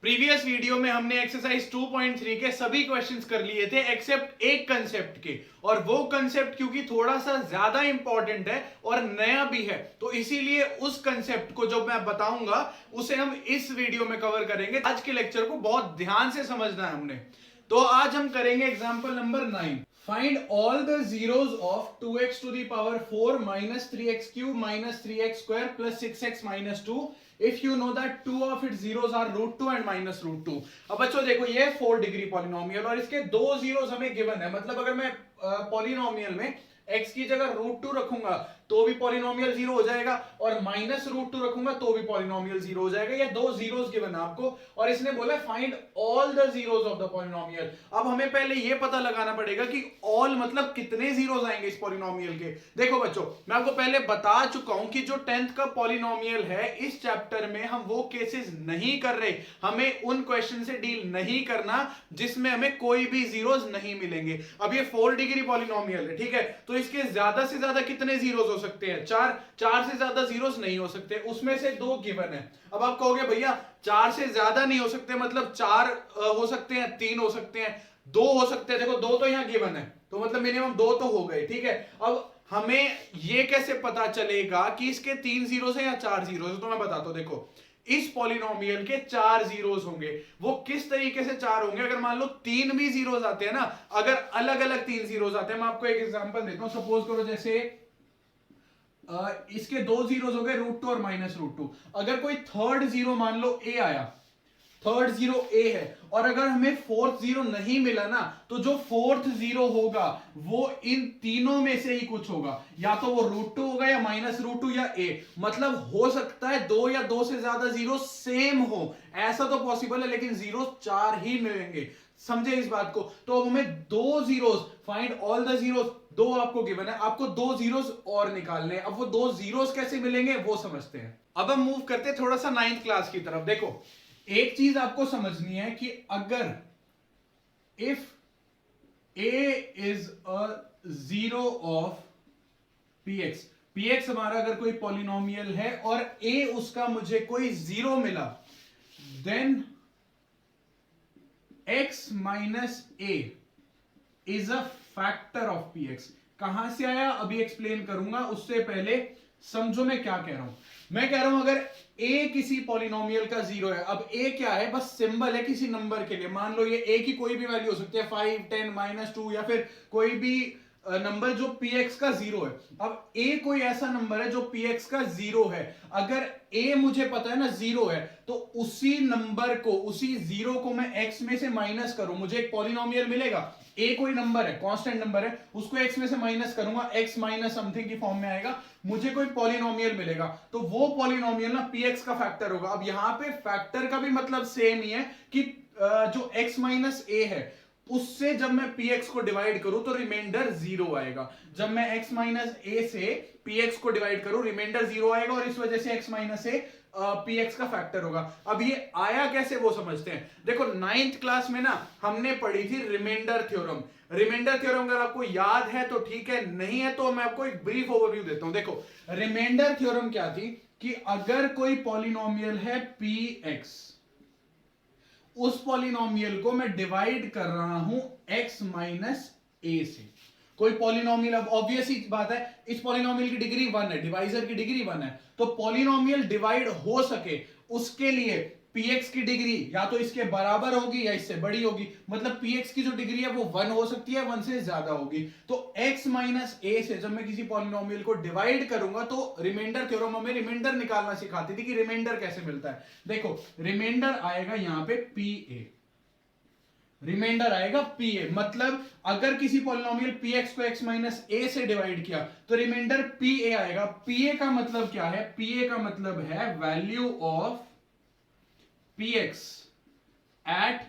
Previous video में हमने exercise 2.3 के सभी क्वेश्चंस कर लिए थे एक्सेप्ट एक कंसेप्ट के, और वो कंसेप्ट क्योंकि थोड़ा सा ज्यादा इंपॉर्टेंट है और नया भी है, तो इसीलिए उस कंसेप्ट को जो मैं बताऊंगा उसे हम इस वीडियो में कवर करेंगे। आज के लेक्चर को बहुत ध्यान से समझना है हमने। तो आज हम करेंगे example number 9। Find all the zeros of 2x to the power 4 minus 3x cube minus 3x square plus 6x minus 2 if you know that two of its zeros are √2 and minus √2। अब बच्चों देखो ये 4 degree polynomial और इसके दो zeros हमें given है, मतलब अगर मैं पॉलिनोमियल में x की जगह √2 रखूंगा तो भी पॉलिनोमियल जीरो हो जाएगा, और माइनस √2 रखूंगा तो भी पॉलिनोमियल जीरो हो जाएगा। ये दो जीरोस गिवन है आपको, और इसने बोला find all the zeros of the polynomial. अब हमें पहले ये पता लगाना पड़ेगा कि ऑल मतलब कितने जीरोस आएंगे इस पॉलिनोमियल के। देखो बच्चों, मैं आपको पहले बता चुका हूं कि जो 10th का पॉलिनोमियल है इस चैप्टर में हम वो केसेस नहीं कर रहे, हमें उन क्वेश्चन से डील नहीं करना जिसमें हमें कोई भी जीरोस नहीं मिलेंगे। अब ये 4 डिग्री पॉलिनोमियल है, ठीक है, तो इसके ज्यादा से ज्यादा कितने जीरोस हो सकते हैं? 4 से ज्यादा जीरोस नहीं हो सकते, उसमें से 2 गिवन है। अब आप कहोगे भैया 4 से ज्यादा नहीं हो सकते, मतलब 4 हो सकते हैं, 3 हो सकते हैं, 2 हो सकते हैं। देखो 2 तो यहां गिवन है, तो मतलब मिनिमम 2 तो हो गए, ठीक है। अब हमें ये कैसे पता चलेगा कि इसके 3 जीरोस है या 4 जीरोस है? तो मैं बताता हूं। देखो इस पॉलिनोमियल के 4 जीरोस होंगे। वो किस तरीके से 4 होंगे? अगर मान लो 3 भी जीरोस आते हैं ना, अगर अलग अलग 3 जीरोस आते हैं, मैं आपको एक एग्जांपल देता हूं। सपोज करो जैसे इसके 2 जीरोस हो गए √2 और माइनस √2। अगर कोई थर्ड जीरो मान लो a आया, थर्ड जीरो a है, और अगर हमें फोर्थ जीरो नहीं मिला ना, तो जो फोर्थ जीरो होगा वो इन तीनों में से ही कुछ होगा, या तो वो √2 होगा या माइनस √2 या a। मतलब हो सकता है 2 या 2 से ज्यादा जीरो सेम हो, ऐसा तो पॉसिबल है, लेकिन जीरो 4 ही मिलेंगे। समझे इस बात को? तो अब हमें 2 zeros, find all the zeros, 2 आपको गिवन है, आपको 2 जीरोस और निकालने हैं। अब वो 2 जीरोस कैसे मिलेंगे वो समझते हैं। अब हम मूव करते हैं थोड़ा सा 9th क्लास की तरफ। देखो एक चीज आपको समझनी है कि अगर if a is a zero of px, px हमारा अगर कोई पॉलिनोमियल है और a उसका मुझे कोई जीरो मिला, then x minus a is a factor of px। कहां से आया अभी एक्सप्लेन करूंगा, उससे पहले समझो मैं क्या कह रहा हूं। मैं कह रहा हूं अगर a किसी पॉलिनोमियल का जीरो है, अब a क्या है? बस सिंबल है किसी नंबर के लिए। मान लो ये a की कोई भी वैल्यू हो सकती है, 5, 10, माइनस 2, या फिर कोई भी नंबर जो px का जीरो है। अब a कोई ऐसा नंबर है जो px का जीरो है। अगर a मुझे पता है ना जीरो है, तो उसी नंबर को, उसी जीरो को मैं x में से माइनस करूं, मुझे एक पॉलिनोमियल मिलेगा। a कोई नंबर है, कांस्टेंट नंबर है, उसको x में से माइनस करूंगा, x माइनस समथिंग की फॉर्म में आएगा, मुझे कोई पॉलिनोमियल मिलेगा। तो वो पॉलिनोमियल ना px का फैक्टर होगा। अब यहां पे फैक्टर का भी मतलब सेम ही है कि जो x माइनस a है उससे जब मैं px को डिवाइड करूं तो रिमाइंडर जीरो आएगा। जब मैं x माइनस a से px को डिवाइड करूं रिमाइंडर जीरो आएगा, और इस वजह से x माइनस a px का फैक्टर होगा। अब ये आया कैसे वो समझते हैं। देखो 9th क्लास में ना हमने पढ़ी थी रिमाइंडर थ्योरम। रिमाइंडर थ्योरम अगर आपको याद है तो ठीक है, नहीं है तो मैं आपको एक ब्रीफ ओवरव्यू देता हूं। देखो रिमाइंडर थ्योरम क्या थी कि अगर कोई पॉलिनोमियल है px, उस पॉलिनोमियल को मैं डिवाइड कर रहा हूं x माइनस a से। कोई पॉलिनोमियल, अब ऑब्वियस ही बात है, इस पॉलिनोमियल की डिग्री 1 है, डिवाइजर की डिग्री 1 है, तो पॉलिनोमियल डिवाइड हो सके उसके लिए px की डिग्री या तो इसके बराबर होगी या इससे बड़ी होगी। मतलब px की जो डिग्री है वो 1 हो सकती है, 1 से ज्यादा होगी। तो x माइनस a से जब मैं किसी पॉलिनोमियल को डिवाइड करूंगा, तो रिमाइंडर थ्योरम हमें रिमाइंडर निकालना सिखाती थी कि रिमाइंडर कैसे मिलता है। देखो रिमाइंडर आएगा यहां पे pa, रिमाइंडर आएगा pa। मतलब अगर किसी पॉलिनोमियल px को x माइनस a से डिवाइड किया तो रिमाइंडर pa आएगा। pa का मतलब क्या है? pa का मतलब है value of px at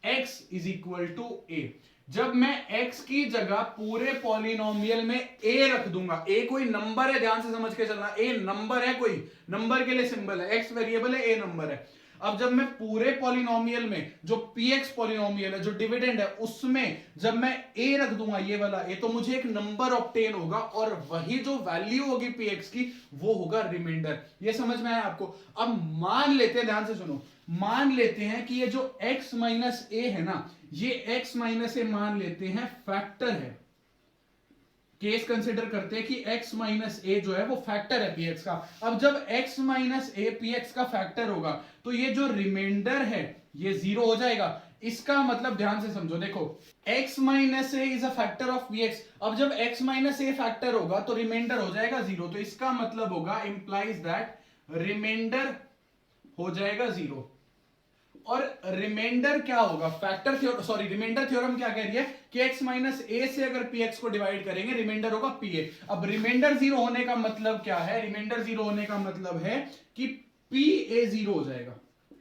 x is equal to a। जब मैं x की जगह पूरे पॉलिनोमियल में a रख दूंगा, a कोई नंबर है, ध्यान से समझ के चलना, a नंबर है, कोई नंबर के लिए सिंबल है, x वेरिएबल है, a नंबर है। अब जब मैं पूरे पॉलिनोमियल में जो px पॉलिनोमियल है, जो डिविडेंड है, उसमें जब मैं a रख दूंगा, ये वाला a, तो मुझे एक नंबर ऑब्टेन होगा और वही जो वैल्यू होगी px की वो होगा रिमाइंडर। ये समझ में आया आपको? अब मान लेते हैं, ध्यान से सुनो, मान लेते हैं कि ये जो x माइनस ए है ना, ये x माइनस ए मान लेते हैं फैक्टर है। केस कंसिडर करते हैं कि x माइनस ए जो है वो फैक्टर है px का। अब जब x माइनस ए px का फैक्टर होगा तो ये जो रिमाइंडर है ये जीरो हो जाएगा। इसका मतलब ध्यान से समझो, देखो x minus A is a factor of px। अब जब x माइनस ए फैक्टर होगा तो रिमाइंडर हो जाएगा जीरो, तो इसका मतलब होगा, इंप्लाइज दैट रिमाइंडर हो जाएगा जीरो। और रिमाइंडर क्या होगा? Factor theorem, sorry remainder theorem क्या कह रही है कि x माइनस ए से अगर px को डिवाइड करेंगे रिमाइंडर होगा pa। अब रिमाइंडर जीरो होने का मतलब क्या है? रिमाइंडर जीरो होने का मतलब है कि pa जीरो हो जाएगा।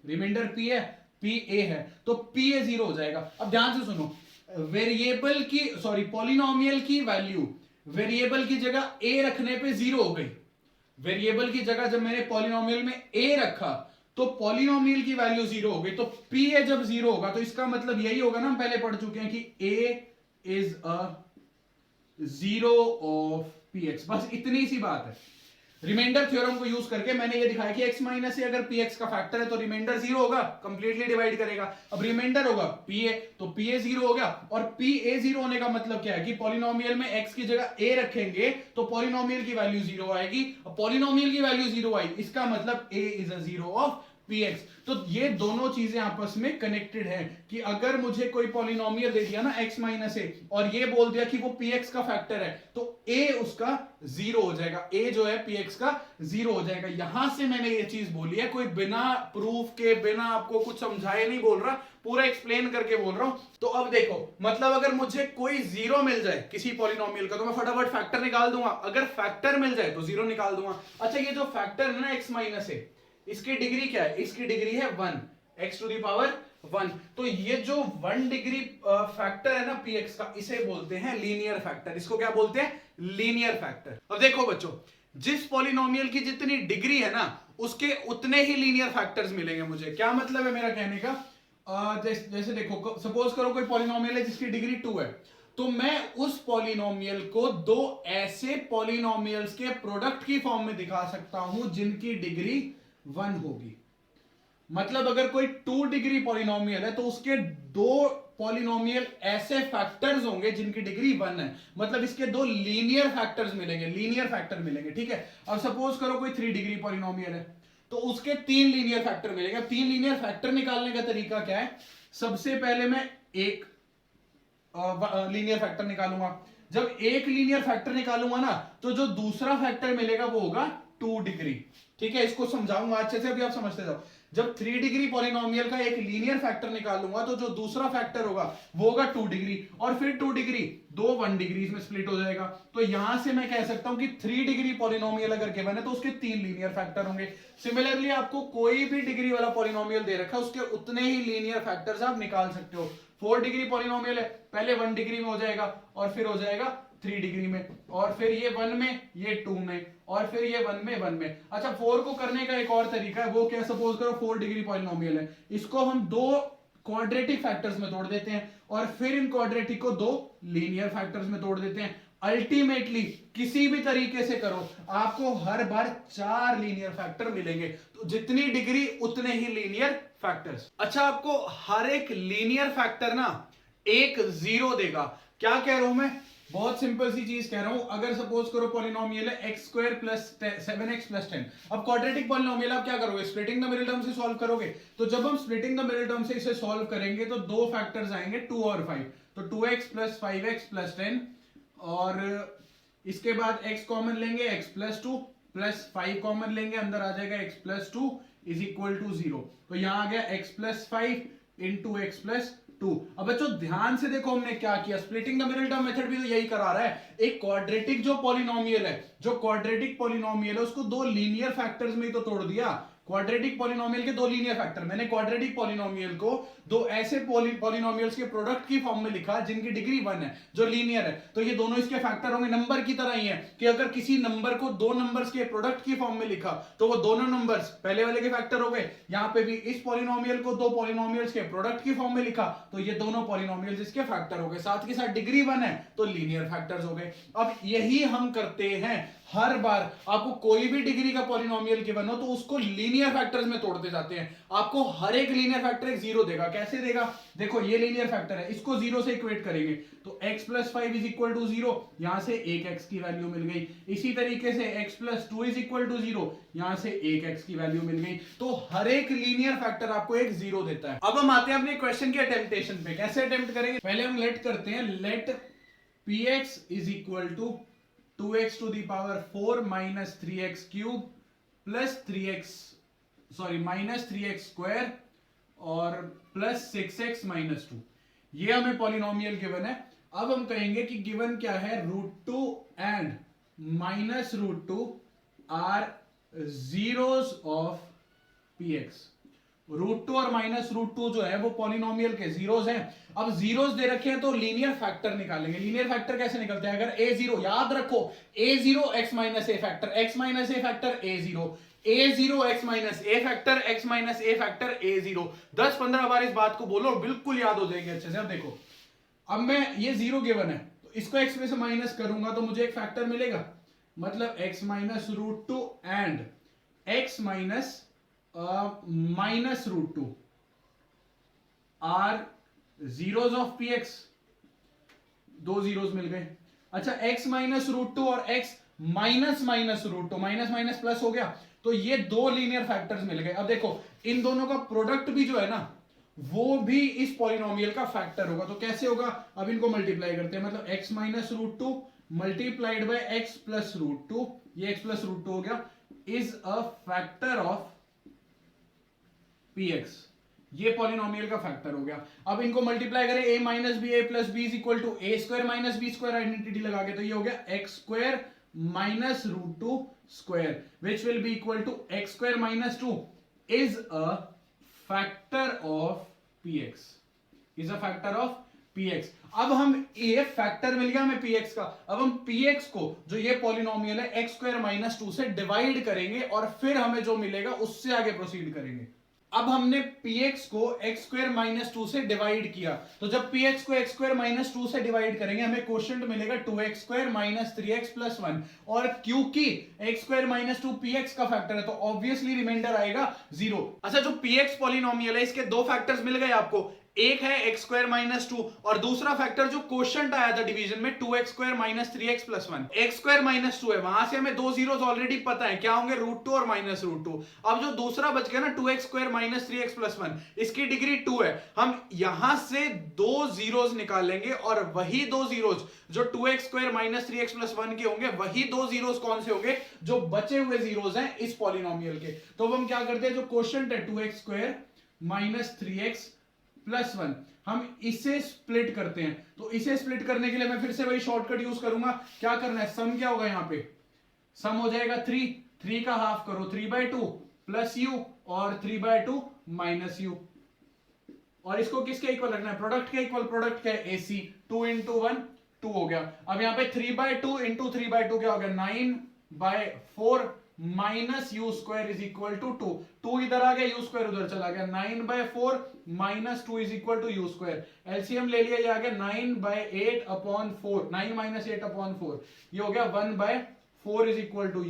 रिमाइंडर pa है तो pa जीरो हो जाएगा। अब ध्यान से सुनो, वेरिएबल की, सॉरी पॉलिनोमियल की वैल्यू वेरिएबल की जगह a रखने पे जीरो हो गई। वेरिएबल की जगह जब मैंने पॉलिनोमियल में a रखा तो पॉलिनोमियल की वैल्यू जीरो हो गई, तो pa जब जीरो होगा तो इसका मतलब यही होगा ना, हम पहले पढ़ चुके हैं कि a is a zero of px। बस इतनी सी बात है। रिमाइंडर थ्योरम को यूज करके मैंने ये दिखाया कि x माइनस ए अगर px का फैक्टर है तो रिमाइंडर जीरो होगा, कंप्लीटली डिवाइड करेगा। अब रिमाइंडर होगा pa, तो pa जीरो हो गया। और pa जीरो होने का मतलब क्या है कि पॉलिनोमियल में x की जगह a रखेंगे तो पॉलिनोमियल की वैल्यू जीरो आएगी। अब पॉलिनोमियल की वैल्यू जीरो आई, इसका मतलब a is a zero of px। तो ये दोनों चीजें आपस में कनेक्टेड हैं कि अगर मुझे कोई पॉलिनोमियल दे दिया ना x माइनस ए और ये बोल दिया कि वो px का फैक्टर है तो a उसका जीरो हो जाएगा, a जो है px का जीरो हो जाएगा। यहां से मैंने ये चीज बोली है, कोई बिना प्रूफ के, बिना आपको कुछ समझाए नहीं बोल रहा, पूरा एक्सप्लेन करके बोल रहा हूं। तो अब देखो, मतलब अगर मुझे कोई जीरो मिल जाए किसी पॉलिनोमियल का तो मैं फटाफट फैक्टर निकाल दूंगा। अगर फैक्टर मिल जाए तो जीरो निकाल दूंगा। अच्छा, ये जो फैक्टर है ना x माइनस ए, इसकी डिग्री क्या है? इसकी डिग्री है 1, x टू द पावर 1। तो ये जो 1 डिग्री फैक्टर है ना px का, इसे बोलते हैं लीनियर फैक्टर। इसको क्या बोलते हैं? Linear factor. अब देखो बच्चों, जिस पॉलिनोमियल की जितनी डिग्री है ना उसके उतने ही लीनियर फैक्टर्स मिलेंगे मुझे। क्या मतलब है मेरा कहने का? जैसे देखो, सपोज करो कोई पॉलिनोमियल है जिसकी डिग्री 2 है, तो मैं उस पॉलिनोमियल को दो ऐसे पॉलिनोमियल्स के प्रोडक्ट की फॉर्म में दिखा सकता हूं जिनकी डिग्री 1 होगी। मतलब अगर कोई 2 डिग्री पॉलिनोमियल है तो उसके दो पॉलिनोमियल ऐसे फैक्टर्स होंगे जिनकी डिग्री 1 है। मतलब इसके दो लीनियर फैक्टर्स मिलेंगे, लीनियर फैक्टर मिलेंगे। ठीक है, अब सपोज करो कोई 3 डिग्री पॉलिनोमियल है तो उसके 3 लीनियर फैक्टर मिलेंगे। अब 3 लीनियर फैक्टर निकालने का तरीका क्या है? सबसे पहले मैं एक लीनियर फैक्टर निकालूंगा। जब एक लीनियर फैक्टर निकालूंगा ना तो जो दूसरा फैक्टर मिलेगा वो होगा 2 डिग्री। ठीक है, इसको समझाऊंगा अच्छे से, अभी आप समझते जाओ। जब 3 डिग्री पॉलिनोमियल का एक लीनियर फैक्टर निकालूंगा तो जो दूसरा फैक्टर होगा वो होगा 2 डिग्री, और फिर 2 डिग्री 1 डिग्री में स्प्लिट हो जाएगा। तो यहां से मैं कह सकता हूं कि 3 डिग्री पॉलिनोमियल अगर गिवन है तो उसके 3 लीनियर फैक्टर होंगे। सिमिलरली आपको कोई भी डिग्री वाला पॉलिनोमियल दे रखा है उसके उतने ही लीनियर फैक्टर्स आप निकाल सकते हो। 4 डिग्री पॉलिनोमियल है, पहले 1 डिग्री में हो जाएगा और फिर हो जाएगा 3 डिग्री में, और फिर ये 1 में, ये 2 में, और फिर ये 1 में 1 में। अच्छा, 4 को करने का एक और तरीका है, वो क्या? सपोज करो 4 डिग्री पॉलिनोमियल है, इसको हम दो क्वाड्रेटिक फैक्टर्स में तोड़ देते हैं और फिर इन क्वाड्रेटिक को दो लीनियर फैक्टर्स में तोड़ देते हैं। अल्टीमेटली किसी भी तरीके से करो आपको हर बार 4 लीनियर फैक्टर मिलेंगे। तो जितनी डिग्री उतने ही लीनियर फैक्टर्स। अच्छा, आपको हर एक लीनियर फैक्टर ना एक जीरो देगा। क्या कह रहा हूं मैं? बहुत सिंपल सी चीज कह रहा हूं। अगर सपोज करो पॉलिनोमियल है x square plus 7x plus 10। अब क्वाड्रेटिक पॉलिनोमियल आप क्या करोगे? स्प्लिटिंग द मिडिल टर्म से सॉल्व करोगे। तो जब हम स्प्लिटिंग द मिडिल टर्म से इसे सॉल्व करेंगे तो दो फैक्टर्स आएंगे 2 और 5। तो 2x प्लस 5x प्लस 10, और इसके बाद x कॉमन लेंगे, x प्लस 2 प्लस 5 कॉमन लेंगे, अंदर आ जाएगा x plus 2 is equal to 0। तो यहां आ गया x plus 5 into x plus 2। अब बच्चों ध्यान से देखो हमने क्या किया, splitting the middle term method भी तो यही करा रहा है। एक क्वाड्रेटिक जो पॉलिनोमियल है, जो क्वाड्रेटिक पॉलिनोमियल है उसको दो लीनियर फैक्टर्स में ही तो तोड़ दिया। क्वाड्रेटिक पॉलिनोमियल के दो लीनियर फैक्टर, मैंने क्वाड्रेटिक पॉलिनोमियल को दो ऐसे पॉलिनोमियल्स के प्रोडक्ट की फॉर्म में लिखा जिनकी डिग्री 1 है, जो लीनियर है, तो ये दोनों इसके फैक्टर होंगे। नंबर की तरह ही है कि अगर किसी नंबर को दो नंबर्स के प्रोडक्ट की फॉर्म में लिखा तो वो दोनों नंबर्स पहले वाले के फैक्टर हो गए। यहां पे भी इस पॉलिनोमियल को दो पॉलिनोमियल्स के प्रोडक्ट की फॉर्म में लिखा तो ये दोनों पॉलिनोमियल्स इसके फैक्टर हो गए, साथ के साथ डिग्री 1 है तो लीनियर फैक्टर्स हो गए। अब यही हम करते हैं हर बार, आपको कोई भी डिग्री का पॉलिनोमियल गिवन हो तो उसको लीनियर फैक्टर्स में तोड़ते जाते हैं। आपको हर एक लीनियर फैक्टर एक जीरो देगा। कैसे देगा? देखो ये लीनियर फैक्टर है, इसको जीरो से इक्वेट करेंगे तो x + 5 = 0, यहां से 1x की वैल्यू मिल गई। इसी तरीके से x + 2 = 0, यहां से 1x की वैल्यू मिल गई। तो हर एक लीनियर फैक्टर आपको एक जीरो देता है। अब हम आते हैं अपने क्वेश्चन के अटेम्प्टेशन पे। कैसे अटेम्प्ट करेंगे? पहले हम लेट करते हैं, late px = 2x to the power 4 minus 3x cube plus 3x minus 3x square और plus 6x minus 2। ये हमें पॉलिनोमियल गिवन है। अब हम कहेंगे कि गिवन क्या है, √2 and minus √2 are zeros of px। √2 और -√2 जो है वो पॉलिनोमियल के जीरोस हैं। अब जीरोस दे रखे हैं तो लीनियर फैक्टर निकालेंगे। लीनियर फैक्टर कैसे निकलते हैं? अगर a0, याद रखो a0 x - a factor, x - a factor a0, a0 x - a factor, x - a factor a0। 10-15 बार इस बात को बोलो, बिल्कुल याद हो जाएगी अच्छे से। अब देखो, अब मैं ये जीरो गिवन है तो इसको x में से माइनस करूंगा तो मुझे एक फैक्टर मिलेगा, मतलब x - √2 and x minus √2 are zeros of px। दो जीरोस मिल गए। अच्छा, x - √2 और x minus √2, minus minus plus हो गया, तो ये दो लीनियर फैक्टर्स मिल गए। अब देखो इन दोनों का प्रोडक्ट भी जो है ना वो भी इस पॉलिनोमियल का फैक्टर होगा। तो कैसे होगा? अब इनको मल्टीप्लाई करते हैं, मतलब x - √2 मल्टीप्लाइड बाय x + √2, ये x + √2 हो गया, is a factor of px। ये पॉलिनोमियल का फैक्टर हो गया। अब इनको मल्टीप्लाई करें, a - b a + b = a² - b² identity लगा के, तो ये हो गया x² - √2² which will be equal to x² - 2 is a factor of px, is a factor of px। अब हम ये फैक्टर मिल गया हमें px का। अब हम px को, जो ये पॉलिनोमियल है, x² - 2 से डिवाइड करेंगे और फिर हमें जो मिलेगा उससे आगे प्रोसीड करेंगे। अब हमने px को x² - 2 से डिवाइड किया, तो जब px को x² - 2 से डिवाइड करेंगे हमें क्वोशिएंट मिलेगा 2x² - 3x + 1, और क्योंकि x² - 2 px का फैक्टर है तो ऑब्वियसली रिमाइंडर आएगा 0। अच्छा, जो px पॉलिनोमियल है इसके दो फैक्टर्स मिल गए आपको, एक है x² - 2 और दूसरा फैक्टर जो क्वोशिएंट आया था डिवीजन में 2x² - 3x + 1। x² - 2 है, वहां से हमें दो जीरोस ऑलरेडी पता है, क्या होंगे? √2 और -√2। अब जो दूसरा बच गया ना 2x² - 3x + 1, इसकी डिग्री 2 है। हम यहां से दो जीरोस निकालेंगे और वही दो जीरोस जो 2x² - 3x + 1 के होंगे, वही दो जीरोस कौन से होंगे? जो बचे हुए जीरोस हैं इस पॉलिनोमियल के। तो अब हम क्या करते हैं, जो क्वोशिएंट है 2x² - 3x + 1, हम इसे स्प्लिट करते हैं। तो इसे स्प्लिट करने के लिए मैं फिर से वही शॉर्टकट यूज करूंगा। क्या करना है? सम क्या होगा? यहां पे सम हो जाएगा 3 का हाफ करो 3/2 प्लस u और 3/2 माइनस u, और इसको किसके इक्वल रखना है? प्रोडक्ट के इक्वल। प्रोडक्ट क्या है? AC। 2 × 1 2 हो गया। अब यहां पे 3/2 × 3/2 क्या हो गया? 9/4 माइनस u² = 2। 2 इधर आ गया, u² उधर चला गया, 9/4 माइनस 2 = u²। एलसीएम ले लिया, ये आ गया 9/8/4, 9 - 8/4, ये हो गया 1/4 =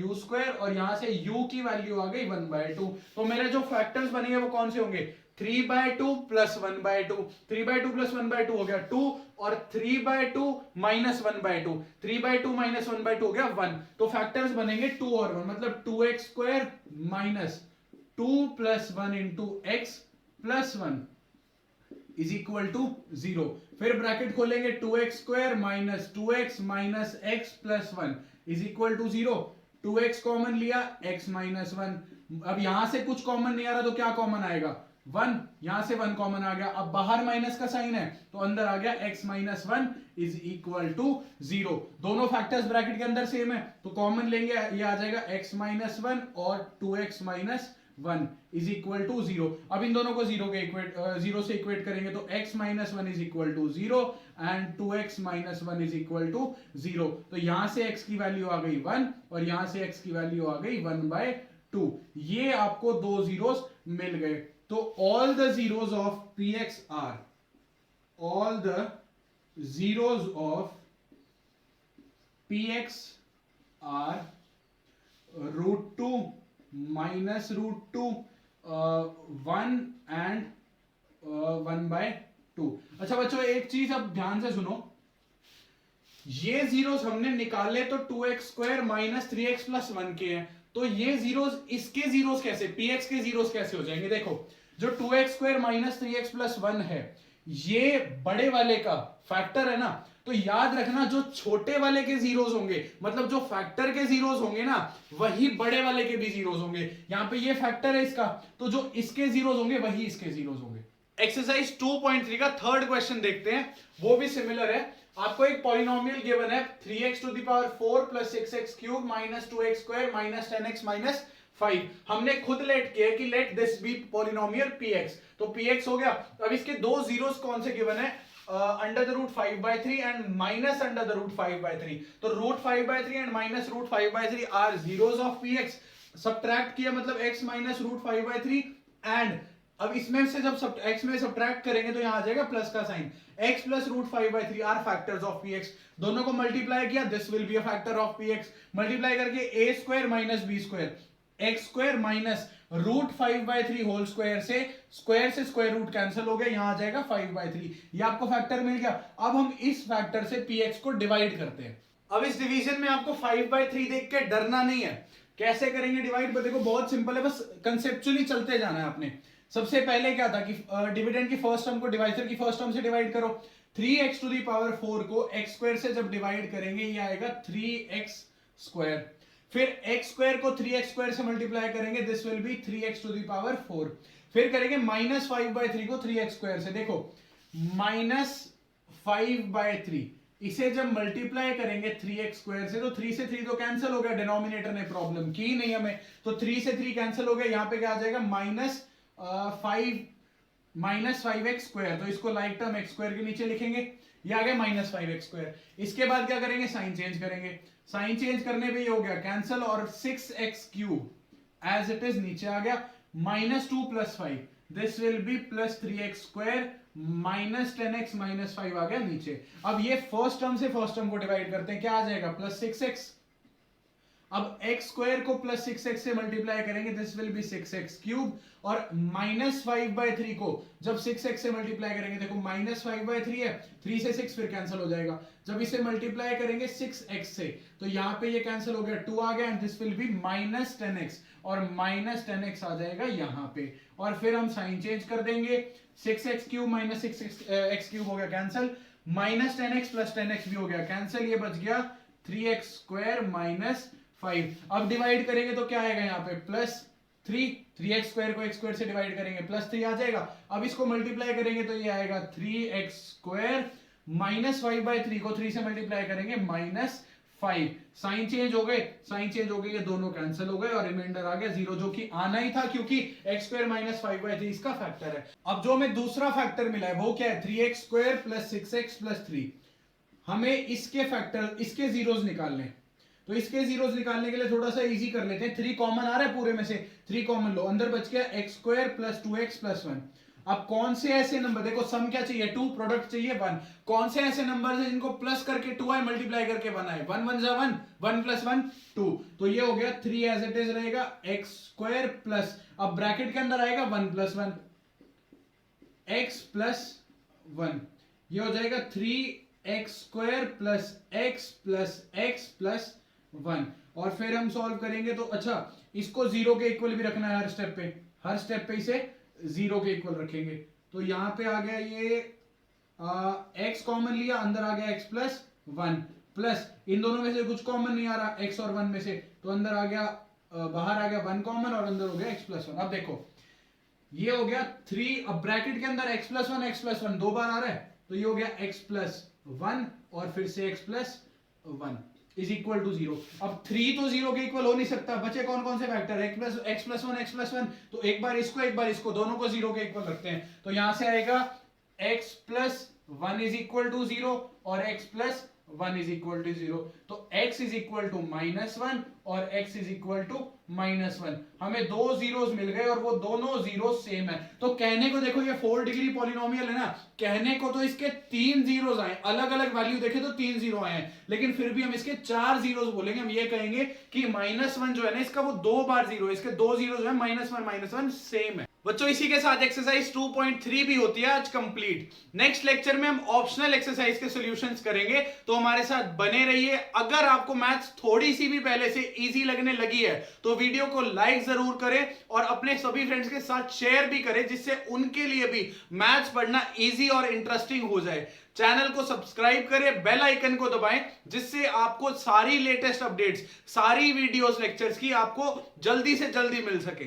u², और यहां से u की वैल्यू आ गई 1/2। तो मेरे जो फैक्टर्स बनेंगे वो कौन से होंगे? 3/2 + 1/2, 3/2 + 1/2 हो गया 2, और 3/2 - 1/2, 3/2 - 1/2 हो गया 1। तो फैक्टर्स बनेंगे 2 और 1, मतलब 2x² - 2 + 1 × x + 1 = 0। फिर ब्रैकेट खोलेंगे, 2x² - 2x - x + 1 = 0। 2x common लिया, x - 1। अब यहां से कुछ कॉमन नहीं आ रहा तो क्या कॉमन आएगा? 1। यहां से 1 कॉमन आ गया। अब बाहर माइनस का साइन है तो अंदर आ गया x - 1 = 0। दोनों फैक्टर्स ब्रैकेट के अंदर सेम है तो कॉमन लेंगे, ये आ जाएगा x - 1 और 2x - 1 इज इक्वल टू 0। अब इन दोनों को जीरो से इक्वेट करेंगे तो x minus 1 is equal to 0 and 2x minus 1 is equal to 0। तो यहां से x की वैल्यू आ गई 1 और यहां से x की वैल्यू आ गई 1/2। ये आपको दो जीरोस मिल गए। तो all the zeros of px are, all the zeros of px are √2 minus √2 1 and 1/2। अच्छा बच्चों एक चीज अब ध्यान से सुनो, ये जीरोस हमने निकाले तो 2x² माइनस 3x प्लस 1 के हैं, तो ये जीरोस इसके जीरोस कैसे, px के जीरोस कैसे हो जाएंगे? देखो जो 2x² माइनस 3x प्लस 1 है ये बड़े वाले का फैक्टर है ना, तो याद रखना जो छोटे वाले के जीरोस होंगे, मतलब जो फैक्टर के जीरोस होंगे ना, वही बड़े वाले के भी जीरोस होंगे। यहां पे ये फैक्टर है इसका, तो जो इसके जीरोस होंगे वही इसके जीरोस होंगे। एक्सरसाइज 2.3 का थर्ड क्वेश्चन देखते हैं, वो भी सिमिलर है। आपको एक पॉलिनोमियल गिवन है 3x⁴ plus 6x³ minus 2x² minus 10x minus 5। हमने खुद लेट किया कि let this be polynomial px, तो px हो गया। अब इसके दो जीरोस कौन से गिवन है? √5/3 एंड माइनस √5/3। तो √5/3 and minus √5/3 are zeros of px। Subtract किया मतलब x माइनस √5/3 एंड अब इसमें से जब x में सब्ट्रैक्ट करेंगे तो यहां आ जाएगा प्लस का sign, x plus √5/3 are factors of px। दोनों को मल्टीप्लाई किया, this will be a factor of px। Multiply करके a² minus b² x² minus √5/3 whole square से स्क्वायर रूट कैंसिल हो गया, यहां आ जाएगा 5/3। ये आपको फैक्टर मिल गया। अब हम इस फैक्टर से px को डिवाइड करते हैं। अब इस डिवीजन में आपको 5/3 देख के डरना नहीं है। कैसे करेंगे डिवाइड? देखो बहुत सिंपल है, बस कंसेप्चुअली चलते जाना है आपने। सबसे पहले क्या था कि डिविडेंड की फर्स्ट टर्म को डिवाइजर की फर्स्ट टर्म से डिवाइड करो। 3x⁴ को x² से जब डिवाइड करेंगे ये आएगा 3x²। फिर x² को 3x² से मल्टीप्लाई करेंगे, दिस विल बी 3x⁴। फिर करेंगे -5/3 को 3x² से, देखो -5/3 इसे जब मल्टीप्लाई करेंगे 3x² से, तो 3 से 3 तो कैंसिल हो गया, डिनोमिनेटर ने प्रॉब्लम की नहीं हमें, तो 3 से 3 कैंसिल हो गया। यहां पे क्या आ जाएगा -5x², तो इसको लाइक टर्म x² के नीचे लिखेंगे, ये आ गया -5x²। इसके बाद क्या करेंगे? साइन चेंज करेंगे। साइन चेंज करने पे ये हो गया कैंसिल और 6x³ एज इट इज नीचे आ गया। -2 + 5 this will B +3x² minus 10x minus 5 आ गया नीचे। अब ये फर्स्ट टर्म से फर्स्ट टर्म को डिवाइड करते हैं, क्या आ जाएगा? +6x। अब x² को +6x से मल्टीप्लाई करेंगे, दिस विल बी 6x³ और -5/3 को जब 6x से मल्टीप्लाई करेंगे, देखो -5/3 है, 3 से 6 फिर कैंसिल हो जाएगा। जब इसे मल्टीप्लाई करेंगे 6x से, तो यहां पे ये कैंसिल हो गया, 2 आ गया and this will B -10x और -10x आ जाएगा यहां पे। और फिर हम साइन चेंज कर देंगे, 6x³ माइनस 6x³ हो गया कैंसिल, -10x + 10x भी हो गया कैंसिल, ये बच गया 3x² माइनस 5। अब डिवाइड करेंगे तो क्या आएगा यहाँ पे? +3x² को x² से डिवाइड करेंगे +3 आ जाएगा। अब इसको मल्टीप्लाई करेंगे तो ये आएगा 3x² -5/3 को 3 से मल्टीप्लाई करेंगे -5। साइन चेंज हो गए, ये दोनों कैंसिल हो गए और रिमाइंडर आ गया 0, जो कि आना ही था क्योंकि x² -5/3 इसका फैक्टर है। अब जो हमें दूसरा फैक्टर मिला है वो क्या है? 3x² + 6x + 3। हमें इसके फैक्टर, इसके जीरोस निकालने, तो इसके जीरोस निकालने के लिए थोड़ा सा इजी कर लेते हैं। 3 कॉमन आ रहा है पूरे में से, 3 कॉमन लो, अंदर बच गया x² + 2x + 1। अब कौन से ऐसे नंबर, देखो सम क्या चाहिए? 2, प्रोडक्ट चाहिए 1। कौन से ऐसे नंबर हैं जिनको प्लस करके 2 आए, मल्टीप्लाई करके 1 आए? 1 1 जा 1, 1 + 1 2, तो ये हो गया 3 एज इट इज रहेगा x² प्लस, अब ब्रैकेट के अंदर आएगा 1 + 1 x + 1, ये हो जाएगा 3x² + x + x + 1। और फिर हम सॉल्व करेंगे तो अच्छा इसको 0 के इक्वल भी रखना है, हर स्टेप पे इसे 0 के इक्वल रखेंगे। तो यहां पे आ गया ये x कॉमन लिया, अंदर आ गया x + 1 प्लस इन दोनों में से कुछ कॉमन नहीं आ रहा x और 1 में से, तो अंदर आ गया बाहर आ गया 1 कॉमन और अंदर हो गया x + 1। अब देखो ये हो गया 3, अब ब्रैकेट के अंदर x + 1 2 बार आ रहा है, तो ये हो गया x + 1 और फिर से x + 1। Is equal to 0। अब 3 तो 0 के इक्वल हो नहीं सकता, बचे कौन कौन से फैक्टर, x प्लस वन, तो एक बार इसको दोनों को 0 के इक्वल रखते हैं, तो यहां से आएगा x plus 1 is equal to 0 और x plus 1 is equal to 0, तो x इज इक्वल टू -1 और x इज इक्वल टू -1। हमें दो जीरोस मिल गए और वो दोनों जीरो सेम है। तो कहने को देखो ये 4 डिग्री पॉलिनोमियल है ना, कहने को तो इसके 3 जीरोस आए, अलग अलग वैल्यू देखे तो 3 जीरो आए हैं, लेकिन फिर भी हम इसके 4 जीरोस बोलेंगे। हम ये कहेंगे कि -1 जो है ना इसका वो 2 बार जीरो है, इसके 2 जीरो जो है -1 सेम है। बच्चों इसी के साथ एक्सरसाइज 2.3 भी होती है आज कंप्लीट। नेक्स्ट लेक्चर में हम ऑप्शनल एक्सरसाइज के सॉल्यूशंस करेंगे, तो हमारे साथ बने रहिए। अगर आपको मैथ्स थोड़ी सी भी पहले से इजी लगने लगी है तो वीडियो को लाइक जरूर करें और अपने सभी फ्रेंड्स के साथ शेयर भी करें, जिससे उनके लिए भी मैथ्स पढ़ना इजी और इंटरेस्टिंग हो जाए। चैनल को सब्सक्राइब करें, बेल आइकन को दबाएं, जिससे आपको सारी लेटेस्ट अपडेट्स, सारी वीडियोस लेक्चर्स की आपको जल्दी से जल्दी मिल सके।